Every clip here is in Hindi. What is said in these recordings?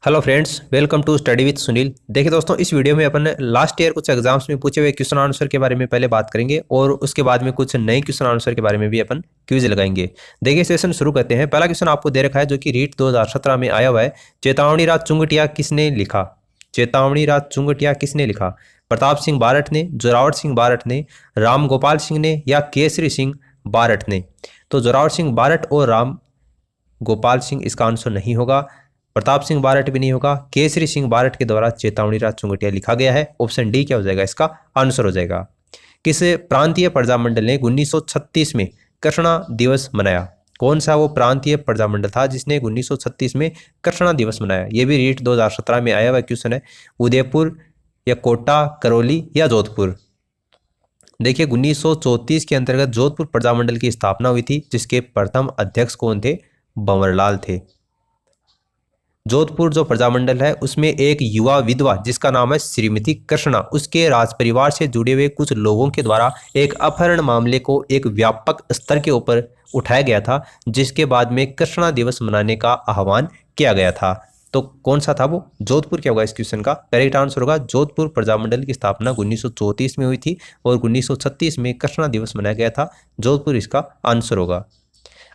Hello friends, welcome to study with Sunil. देखिए दोस्तों, इस वीडियो में अपन लास्ट ईयर कुछ एग्जाम्स में पूछे हुए क्वेश्चन आंसर के बारे में पहले बात करेंगे और उसके बाद में कुछ नए क्वेश्चन आंसर के बारे में भी अपन क्विज लगाएंगे। देखिए सेशन शुरू करते हैं। पहला क्वेश्चन आपको दे रखा है जो कि रीट 2017 में आया हुआ है। चेतावनी राज चुंगटिया किसने लिखा? चेतावनी राज चुंगटिया किसने लिखा? प्रताप सिंह बारठ ने, जोरावर सिंह बारठ ने, राम गोपाल सिंह ने या केसरी सिंह बारठ ने? तो जोरावर सिंह बारठ और राम गोपाल सिंह इसका आंसर नहीं होगा। प्रताप सिंह बारठ भी नहीं होगा। केसरी सिंह बारठ के द्वारा चेतावनी राज चुंगटिया लिखा गया है। ऑप्शन डी क्या हो जाएगा? इसका आंसर हो जाएगा। किस प्रांतीय प्रजामंडल ने 1936 में कृष्णा दिवस मनाया? कौन सा वो प्रांतीय प्रजामंडल था जिसने 1936 में कृष्णा दिवस मनाया? ये भी रीट 2017 में आया हुआ क्वेश्चन है। उदयपुर या कोटा, करौली या जोधपुर? देखिए 1934 के अंतर्गत जोधपुर प्रजामंडल की स्थापना हुई थी, जिसके प्रथम अध्यक्ष कौन थे? भंवरलाल थे। जोधपुर जो प्रजामंडल है उसमें एक युवा विधवा जिसका नाम है श्रीमती कृष्णा, उसके राज परिवार से जुड़े हुए कुछ लोगों के द्वारा एक अपहरण मामले को एक व्यापक स्तर के ऊपर उठाया गया था, जिसके बाद में कृष्णा दिवस मनाने का आह्वान किया गया था। तो कौन सा था वो? जोधपुर। क्या होगा इस क्वेश्चन का करेक्ट आंसर? होगा जोधपुर प्रजामंडल की स्थापना 1934 में हुई थी और 1936 में कृष्णा दिवस मनाया गया था। जोधपुर इसका आंसर होगा।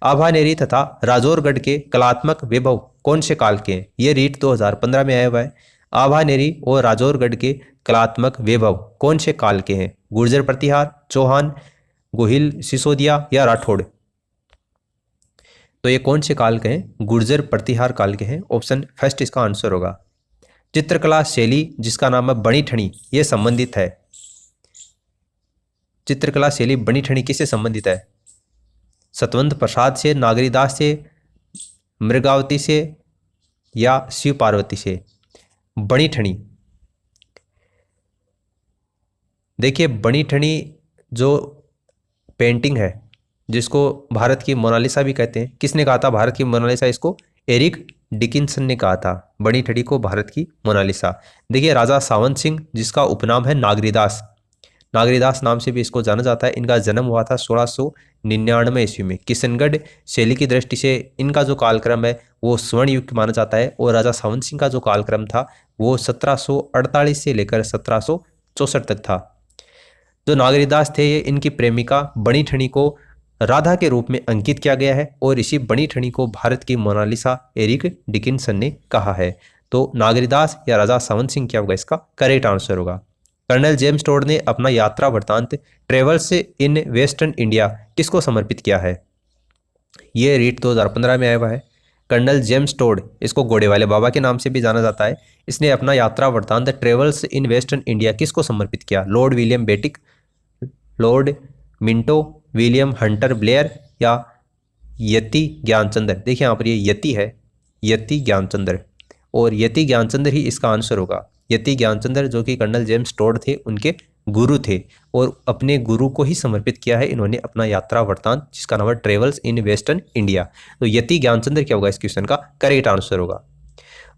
आभानेरी तथा राजौरगढ़ के कलात्मक वैभव कौन से काल के हैं? ये रीट 2015 में आया हुआ है। आभानेरी और राजौरगढ़ के कलात्मक वैभव कौन से काल के हैं? गुर्जर प्रतिहार, चौहान, गोहिल, सिसोदिया या राठौड़? तो ये कौन से काल के हैं? गुर्जर प्रतिहार काल के हैं। ऑप्शन फर्स्ट इसका आंसर होगा। चित्रकला शैली जिसका नाम है बणी ठणी, ये संबंधित है। चित्रकला शैली बणी ठणी किससे संबंधित है? सतवंत प्रसाद से, नागरीदास से, मृगावती से या शिव पार्वती से? बणी ठणी। देखिए बणी ठणी जो पेंटिंग है जिसको भारत की मोनालिसा भी कहते हैं, किसने कहा था भारत की मोनालिसा? इसको एरिक डिकिंसन ने कहा था बणी ठणी को भारत की मोनालिसा। देखिए राजा सावंत सिंह जिसका उपनाम है नागरीदास, नागरीदास नाम से भी इसको जाना जाता है। इनका जन्म हुआ था 1699 ईस्वी में। किशनगढ़ शैली की दृष्टि से इनका जो कालक्रम है वो स्वर्ण युग माना जाता है और राजा सावंत सिंह का जो कालक्रम था वो 1748 से लेकर 1764 तक था। जो नागरीदास थे ये इनकी प्रेमिका बणी ठणी को राधा के रूप में अंकित किया गया है और इसी बणी ठणी को भारत की मोनालिसा एरिक डिकिंसन ने कहा है। तो नागरीदास या राजा सावंत सिंह क्या होगा? इसका करेक्ट आंसर होगा। कर्नल जेम्स टोड ने अपना यात्रा वृतांत ट्रेवल्स इन वेस्टर्न इंडिया किसको समर्पित किया है? ये रीट 2015 में आया हुआ है। कर्नल जेम्स टोड, इसको घोड़े वाले बाबा के नाम से भी जाना जाता है, इसने अपना यात्रा वृतांत ट्रेवल्स इन वेस्टर्न इंडिया किसको समर्पित किया? Lord William Bentinck, Lord Minto, William Hunter Blair या यति ज्ञानचंद्र? देखिए यहाँ पर ये यति है, यति ज्ञानचंद्र, और यति ज्ञानचंद्र ही इसका आंसर होगा। यति ज्ञानचंद्र जो कि कर्नल जेम्स टोड थे उनके गुरु थे और अपने गुरु को ही समर्पित किया है इन्होंने अपना यात्रा वृतांत जिसका नाम है ट्रेवल्स इन वेस्टर्न इंडिया। तो यति ज्ञानचंद्र क्या होगा इस क्वेश्चन का करेक्ट आंसर होगा।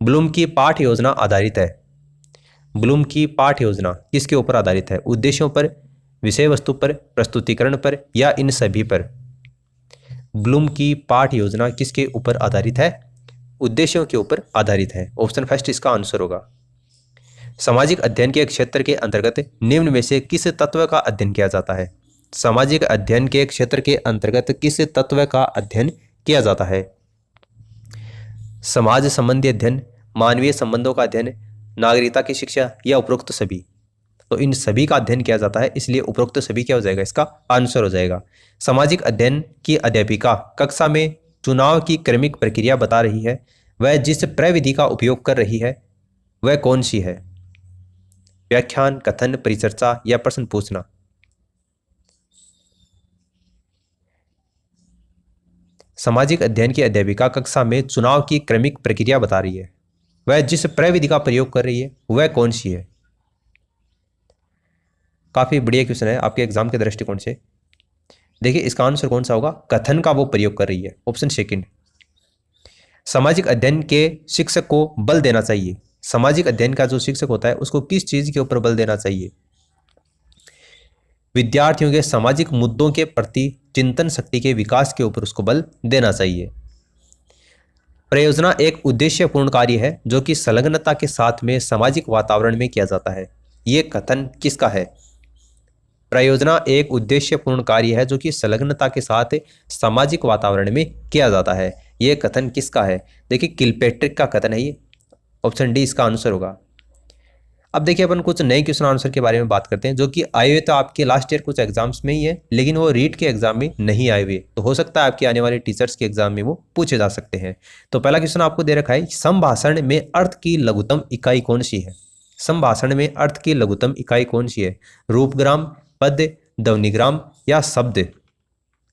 ब्लूम की पाठ योजना आधारित है। ब्लूम की पाठ योजना किसके ऊपर आधारित है? उद्देश्यों पर, विषय वस्तु पर, प्रस्तुतिकरण पर या इन सभी पर? ब्लूम की पाठ योजना किसके ऊपर आधारित है? उद्देश्यों के ऊपर आधारित है। ऑप्शन फर्स्ट इसका आंसर होगा। सामाजिक अध्ययन के क्षेत्र के अंतर्गत निम्न में से किस तत्व का अध्ययन किया जाता है? सामाजिक अध्ययन के क्षेत्र के अंतर्गत किस तत्व का अध्ययन किया जाता है? समाज संबंधी अध्ययन, मानवीय संबंधों का अध्ययन, नागरिकता की शिक्षा या उपरोक्त सभी? तो इन सभी का अध्ययन किया जाता है, इसलिए उपरोक्त सभी क्या हो जाएगा? इसका आंसर हो जाएगा। सामाजिक अध्ययन की अध्यापिका कक्षा में चुनाव की क्रमिक प्रक्रिया बता रही है, वह जिस प्रविधि का उपयोग कर रही है वह कौन सी है? व्याख्यान, कथन, परिचर्चा या प्रश्न पूछना? सामाजिक अध्ययन की अध्यापिका कक्षा में चुनाव की क्रमिक प्रक्रिया बता रही है, वह जिस प्रविधि का प्रयोग कर रही है वह कौन सी है? काफी बढ़िया क्वेश्चन है आपके एग्जाम के दृष्टिकोण से। देखिए इसका आंसर कौन सा होगा? कथन का वो प्रयोग कर रही है। Option second. सामाजिक अध्ययन के शिक्षक को बल देना चाहिए। सामाजिक अध्ययन का जो शिक्षक होता है उसको किस चीज के ऊपर बल देना चाहिए? विद्यार्थियों के सामाजिक मुद्दों के प्रति चिंतन शक्ति के विकास के ऊपर उसको बल देना चाहिए। प्रयोजना एक उद्देश्यपूर्ण कार्य है जो कि संलग्नता के साथ में सामाजिक वातावरण में किया जाता है। ये कथन किसका है? प्रयोजना एक उद्देश्यपूर्ण कार्य है जो कि संलग्नता के साथ सामाजिक वातावरण में किया जाता है। ये कथन किसका है? देखिए किलपेट्रिक का कथन है ये। ऑप्शन डी इसका आंसर होगा। अब देखिए अपन कुछ नए क्वेश्चन आंसर के बारे में बात करते हैं जो कि आए हुए तो आपके लास्ट ईयर कुछ एग्जाम्स में ही है, लेकिन वो रीट के एग्जाम में नहीं आए हुए, तो हो सकता है आपके आने वाले टीचर्स के एग्जाम में वो पूछे जा सकते हैं। तो पहला क्वेश्चन आपको दे रखा है, संभाषण में अर्थ की लघुत्तम इकाई कौन सी है? संभाषण में अर्थ की लघुत्तम इकाई कौन सी है? रूपग्राम, पद, ध्वनिग्राम या शब्द?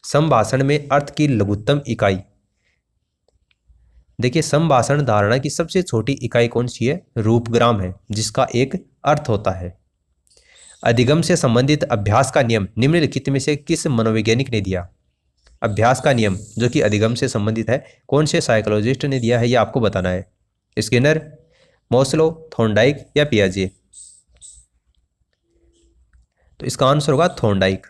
संभाषण में अर्थ की लघुत्तम इकाई। देखिए संभाषण धारणा की सबसे छोटी इकाई कौन सी है? रूपग्राम है, जिसका एक अर्थ होता है। अधिगम से संबंधित अभ्यास का नियम निम्नलिखित में से किस मनोवैज्ञानिक ने दिया? अभ्यास का नियम जो कि अधिगम से संबंधित है, कौन से साइकोलॉजिस्ट ने दिया है, ये आपको बताना है। स्किनर, मोस्लो, थॉर्नडाइक या पियाजे? तो इसका आंसर होगा थॉर्नडाइक।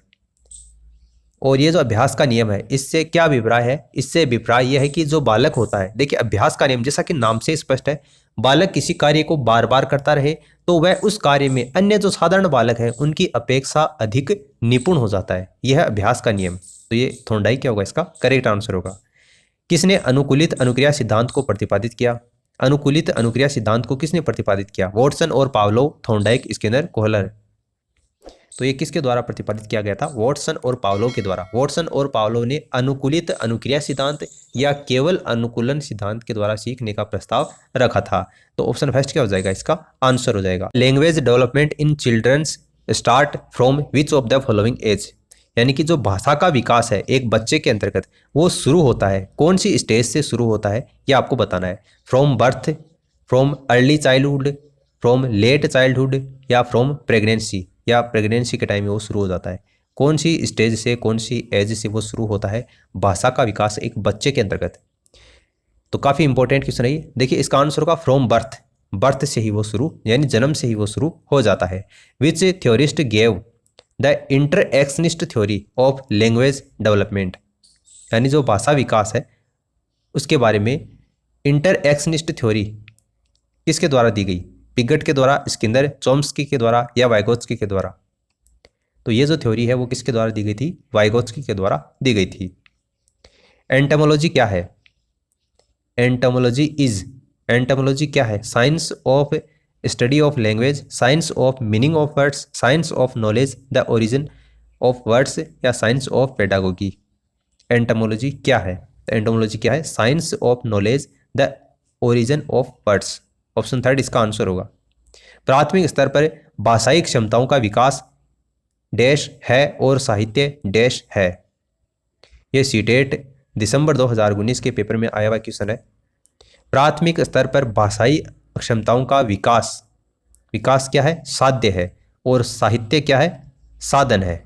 और ये जो अभ्यास का नियम है, इससे क्या अभिप्राय है? इससे अभिप्राय यह है कि जो बालक होता है, देखिए अभ्यास का नियम जैसा कि नाम से स्पष्ट है, बालक किसी कार्य को बार बार करता रहे तो वह उस कार्य में अन्य जो साधारण बालक है उनकी अपेक्षा अधिक निपुण हो जाता है। यह अभ्यास का नियम। तो ये थॉर्नडाइक क्या होगा? इसका करेक्ट आंसर होगा। किसने अनुकूलित अनुक्रिया सिद्धांत को प्रतिपादित किया? अनुकूलित अनुक्रिया सिद्धांत को किसने प्रतिपादित किया? वॉटसन और पावलोव, थॉर्नडाइक, स्किनर, कोहलर? तो ये किसके द्वारा प्रतिपादित किया गया था? वॉटसन और पावलोव के द्वारा। वॉटसन और पावलोव ने अनुकूलित अनुक्रिया सिद्धांत या केवल अनुकूलन सिद्धांत के द्वारा सीखने का प्रस्ताव रखा था। तो ऑप्शन फर्स्ट क्या हो जाएगा? इसका आंसर हो जाएगा। Language development in childrens start from which of the following age? यानी कि जो भाषा का विकास है एक बच्चे के अंतर्गत, वो शुरू होता है कौन सी स्टेज से शुरू होता है, ये आपको बताना है। From birth, from early childhood, from late childhood या फ्रॉम प्रेगनेंसी, या प्रेगनेंसी के टाइम में वो शुरू हो जाता है। कौन सी स्टेज से, कौन सी एज से वो शुरू होता है भाषा का विकास एक बच्चे के अंतर्गत? तो काफ़ी इंपॉर्टेंट क्वेश्चन है ये। देखिए इसका आंसर होगा फ्रॉम बर्थ। बर्थ से ही वो शुरू, यानी जन्म से ही वो शुरू हो जाता है। Which theorist gave the interactionist theory of language development? यानी जो भाषा विकास है उसके बारे में इंटरएक्शनिस्ट थ्योरी किसके द्वारा दी गई? पिगट के द्वारा, स्किनर, चॉम्स्की के द्वारा या वाइगोत्स्की के द्वारा? तो ये जो थ्योरी है वो किसके द्वारा दी गई थी? वाइगोत्स्की के द्वारा दी गई थी। एंटोमोलॉजी क्या है? एंटोमोलॉजी क्या है? Science of study of language, science of meaning of words, science of knowledge the origin of words या साइंस ऑफ पेडागोगी? एंटोमोलॉजी क्या है? एंटोमोलॉजी क्या है? Science of knowledge the origin of words. Option third इसका आंसर होगा। प्राथमिक स्तर पर भाषाई क्षमताओं का विकास डैश है और साहित्य डैश है। यह सीटेट दिसंबर 2019 के पेपर में आया हुआ क्वेश्चन है। प्राथमिक स्तर पर भाषाई क्षमताओं का विकास, विकास क्या है? साध्य है। और साहित्य क्या है? साधन है।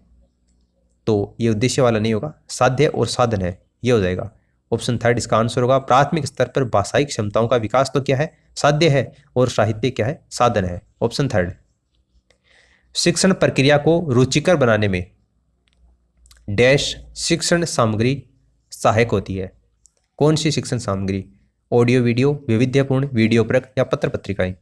तो ये उद्देश्य वाला नहीं होगा, साध्य और साधन है, ये हो जाएगा। ऑप्शन थर्ड इसका आंसर होगा। प्राथमिक स्तर पर भाषाई क्षमताओं का विकास तो क्या है? साध्य है। और साहित्य क्या है? साधन है। Option third. शिक्षण प्रक्रिया को रुचिकर बनाने में डैश शिक्षण सामग्री सहायक होती है। कौन सी शिक्षण सामग्री? ऑडियो वीडियो, वैविध्यपूर्ण, वीडियो परक या पत्र पत्रिकाएं?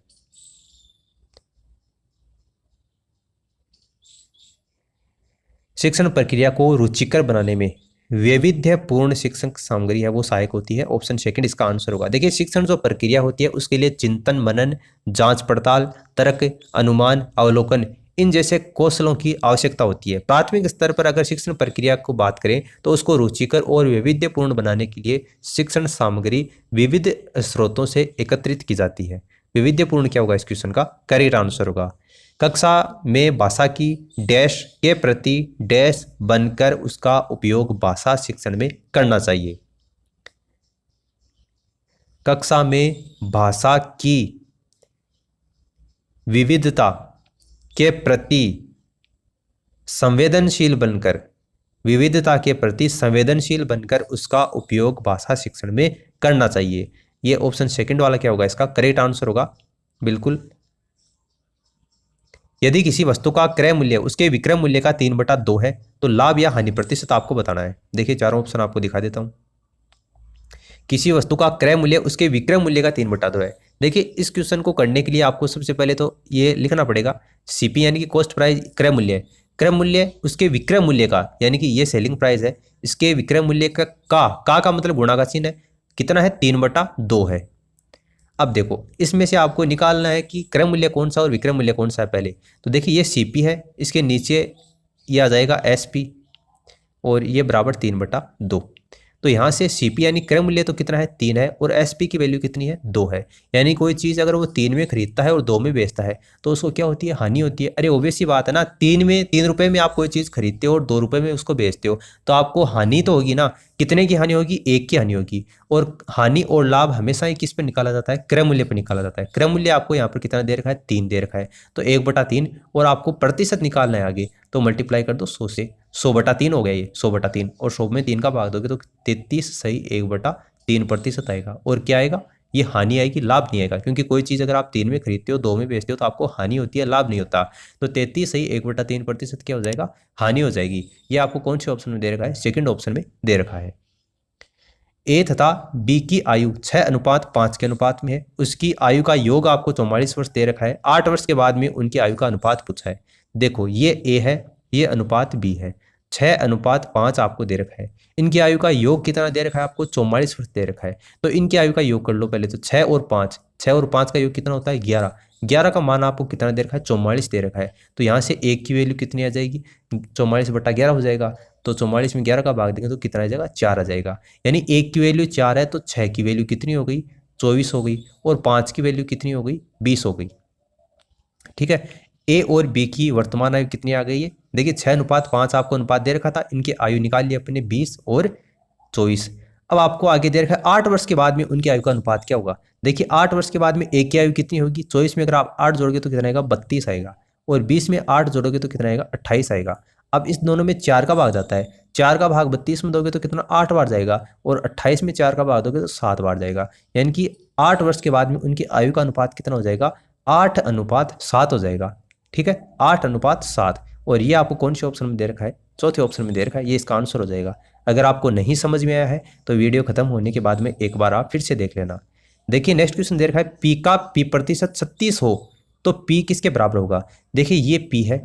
शिक्षण प्रक्रिया को रुचिकर बनाने में वैविध्यपूर्ण शिक्षण सामग्री है वो सहायक होती है। ऑप्शन सेकंड इसका आंसर होगा। देखिए शिक्षण जो प्रक्रिया होती है उसके लिए चिंतन, मनन, जांच पड़ताल, तर्क, अनुमान, अवलोकन, इन जैसे कौशलों की आवश्यकता होती है। प्राथमिक स्तर पर अगर शिक्षण प्रक्रिया को बात करें तो उसको रुचिकर और वैविध्यपूर्ण बनाने के लिए शिक्षण सामग्री विविध स्रोतों से एकत्रित की जाती है। वैविध्यपूर्ण क्या होगा? इस क्वेश्चन का करेक्ट आंसर होगा। कक्षा में भाषा की डैश के प्रति डैश बनकर उसका उपयोग भाषा शिक्षण में करना चाहिए। कक्षा में भाषा की विविधता के प्रति संवेदनशील बनकर, विविधता के प्रति संवेदनशील बनकर उसका उपयोग भाषा शिक्षण में करना चाहिए। ये ऑप्शन सेकंड वाला क्या होगा? इसका करेक्ट आंसर होगा। बिल्कुल। यदि किसी वस्तु का क्रय मूल्य उसके विक्रय मूल्य का 3/2 है तो लाभ या हानि प्रतिशत आपको बताना है। देखिए चारों ऑप्शन आपको दिखा देता हूं। किसी वस्तु का क्रय मूल्य उसके विक्रय मूल्य का 3/2 है। देखिए इस क्वेश्चन को करने के लिए आपको सबसे पहले तो ये लिखना पड़ेगा, सीपी यानी कि कॉस्ट प्राइस क्रय मूल्य है, क्रय मूल्य उसके विक्रय मूल्य का, यानी कि ये सेलिंग प्राइस है, इसके विक्रय मूल्य का मतलब गुणा का चिन्ह है, कितना है 3/2 है। अब देखो इसमें से आपको निकालना है कि क्रय मूल्य कौन सा और विक्रय मूल्य कौन सा है पहले। तो देखिए ये सीपी है, इसके नीचे ये आ जाएगा एसपी और ये बराबर 3/2। तो यहाँ से सीपी यानी क्रय मूल्य तो कितना है 3 है और एसपी की वैल्यू कितनी है 2 है। यानी कोई चीज़ अगर वो 3 में खरीदता है और 2 में बेचता है तो उसको क्या होती है, हानि होती है। अरे ऑब्वियस सी बात है ना, 3 रुपए में आप कोई चीज़ खरीदते हो और 2 रुपए में उसको बेचते हो तो आपको हानि तो होगी ना। कितने की हानि होगी, 1 की हानि होगी। और हानि और लाभ हमेशा ही किस पर निकाला जाता है, क्रय मूल्य पर निकाला जाता है। क्रय मूल्य आपको यहाँ पर कितना दे रखा है, 3 दे रखा है, तो 1/3 और आपको प्रतिशत निकालना है आगे, तो मल्टीप्लाई कर दो 100 से, 100/3 हो गया ये, 100/3 और 100 में 3 का भाग दोगे तो 33 सही 1/3% आएगा। और क्या आएगा, ये हानि आएगी, लाभ नहीं आएगा, क्योंकि कोई चीज़ अगर आप 3 में खरीदते हो 2 में बेचते हो तो आपको हानि होती है, लाभ नहीं होता। तो 33 सही 1/3% क्या हो जाएगा, हानि हो जाएगी। ये आपको कौन से ऑप्शन में दे रखा है, सेकंड ऑप्शन में दे रखा है। ए तथा बी की आयु 6:5 के अनुपात में है, उसकी आयु का योग आपको 44 वर्ष दे रखा है। 8 वर्ष के बाद में उनकी आयु का अनुपात पूछा है। देखो ये ए है, ये अनुपात बी है, 6:5 आपको दे रखा है। इनकी आयु का योग कितना दे रखा है आपको, 44 वर्ष दे रखा है। तो इनकी आयु का योग कर लो पहले, तो 6 और 5 का योग कितना होता है 11, 11 का मान आपको कितना दे रखा है 44 दे रखा है। तो यहाँ से एक की वैल्यू कितनी आ जाएगी, 44/11 हो जाएगा। तो 44 में 11 का भाग देंगे तो कितना आ जाएगा, 4 आ जाएगा। यानी एक की वैल्यू 4 है तो 6 की वैल्यू कितनी हो गई, 24 हो गई, और 5 की वैल्यू कितनी हो गई, 20 हो गई। ठीक है, ए और बी की वर्तमान आयु कितनी आ गई है, देखिए 6:5 आपको अनुपात दे रखा था, इनकी आयु निकाल ली अपने 20 और 24। अब आपको आगे दे रखा है 8 वर्ष के बाद में उनकी आयु का अनुपात क्या होगा। देखिए 8 वर्ष के बाद में एक की आयु कितनी होगी, 24 में अगर आप 8 जोड़ोगे तो कितना आएगा, 32 आएगा, और 20 में 8 जोड़ोगे तो कितना आएगा, 28 आएगा। अब इस दोनों में 4 का भाग जाता है, 4 का भाग 32 में दोगे तो कितना 8 बार जाएगा, और 28 में 4 का भाग दोगे तो 7 बार जाएगा। यानी कि 8 वर्ष के बाद में उनकी आयु का अनुपात कितना हो जाएगा, 8:7 हो जाएगा। ठीक है, 8:7। और ये आपको कौन से ऑप्शन में दे रखा है, चौथे ऑप्शन में दे रखा है, ये इसका आंसर हो जाएगा। अगर आपको नहीं समझ में आया है तो वीडियो खत्म होने के बाद में एक बार आप फिर से देख लेना। देखिए नेक्स्ट क्वेश्चन दे रखा है, पी का पी प्रतिशत 36 हो तो पी किसके बराबर होगा। देखिए ये पी है,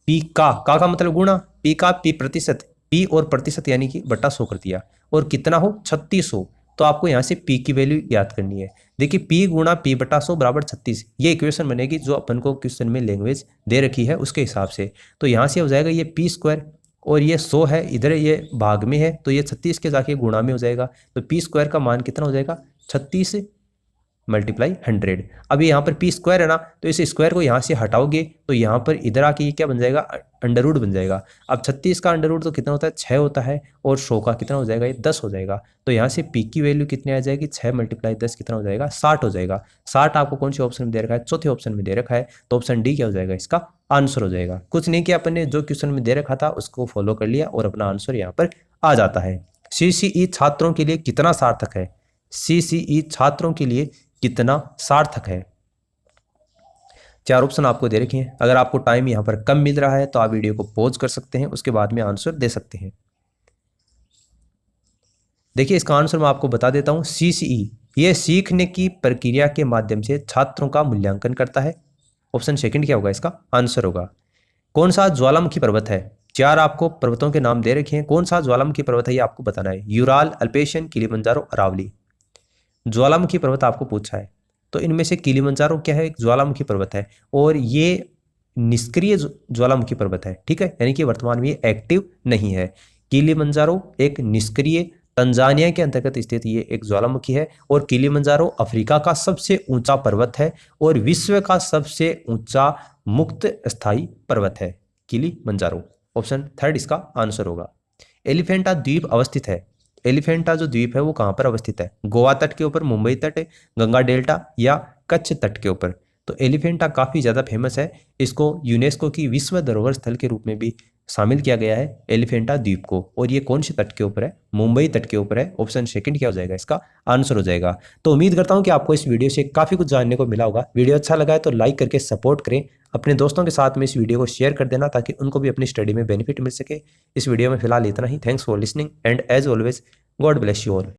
पी का मतलब गुणा, पी का पी प्रतिशत, पी और प्रतिशत यानी कि बटा 100 कर दिया, और कितना हो 36 हो, तो आपको यहाँ से पी की वैल्यू याद करनी है। देखिए पी गुणा पी बटा 100 बराबर 36, ये इक्वेशन बनेगी जो अपन को क्वेश्चन में लैंग्वेज दे रखी है उसके हिसाब से। तो यहाँ से हो जाएगा ये पी स्क्वायर, और ये 100 है इधर, ये भाग में है तो ये 36 के जाके गुणा में हो जाएगा। तो पी स्क्वायर का मान कितना हो जाएगा, 36 मल्टीप्लाई 100। अभी यहाँ पर पी स्क्वायर है ना, तो इस स्क्वायर को यहाँ से हटाओगे तो यहाँ पर इधर आके ये क्या बन जाएगा, अंडर रूट बन जाएगा। अब 36 का अंडर रूट तो कितना होता है, 6 होता है, और 100 का कितना हो जाएगा, ये 10 हो जाएगा। तो यहाँ से पी की वैल्यू कितनी आ जाएगी, 6 × 10 कितना हो जाएगा, 60 हो जाएगा। 60 आपको कौन से ऑप्शन में दे रखा है, चौथे ऑप्शन में दे रखा है, तो ऑप्शन डी क्या हो जाएगा, इसका आंसर हो जाएगा। कुछ नहीं किया अपन ने, जो क्वेश्चन में दे रखा था उसको फॉलो कर लिया और अपना आंसर यहाँ पर आ जाता है। सीसीई छात्रों के लिए कितना सार्थक है, सीसीई छात्रों के लिए कितना सार्थक है। 4 ऑप्शन आपको दे रखे हैं। अगर आपको टाइम यहां पर कम मिल रहा है तो आप वीडियो को पॉज कर सकते हैं, उसके बाद में आंसर दे सकते हैं। देखिए इसका आंसर मैं आपको बता देता हूं, सीसीई ये सीखने की प्रक्रिया के माध्यम से छात्रों का मूल्यांकन करता है। ऑप्शन सेकंड क्या होगा, इसका आंसर होगा। कौन सा ज्वालामुखी पर्वत है, 4 आपको पर्वतों के नाम दे रखे हैं, कौन सा ज्वालामुखी पर्वत है ये आपको बताना है। Ural, Appalachian, Kilimanjaro, Aravalli. ज्वालामुखी पर्वत आपको पूछा है, तो इनमें से किलिमंजारो क्या है, एक ज्वालामुखी पर्वत है, और ये निष्क्रिय ज्वालामुखी पर्वत है। ठीक है, यानी कि वर्तमान में ये एक्टिव नहीं है। किलिमंजारो एक निष्क्रिय तंजानिया के अंतर्गत स्थित ये एक ज्वालामुखी है, और किलिमंजारो अफ्रीका का सबसे ऊंचा पर्वत है और विश्व का सबसे ऊंचा मुक्त स्थायी पर्वत है किलिमंजारो। ऑप्शन थर्ड इसका आंसर होगा। एलिफेंटा द्वीप अवस्थित है, एलिफेंटा जो द्वीप है वो कहाँ पर अवस्थित है, गोवा तट के ऊपर, मुंबई तट, गंगा डेल्टा या कच्छ तट के ऊपर। तो एलिफेंटा काफ़ी ज़्यादा फेमस है, इसको यूनेस्को की विश्व धरोहर स्थल के रूप में भी शामिल किया गया है एलिफेंटा द्वीप को। और ये कौन से तट के ऊपर है, मुंबई तट के ऊपर है। ऑप्शन सेकंड क्या हो जाएगा, इसका आंसर हो जाएगा। तो उम्मीद करता हूँ कि आपको इस वीडियो से काफ़ी कुछ जानने को मिला होगा। वीडियो अच्छा लगा है तो लाइक करके सपोर्ट करें, अपने दोस्तों के साथ में इस वीडियो को शेयर कर देना ताकि उनको भी अपनी स्टडी में बेनिफिट मिल सके। इस वीडियो में फिलहाल इतना ही। Thanks for listening and as always God bless you all.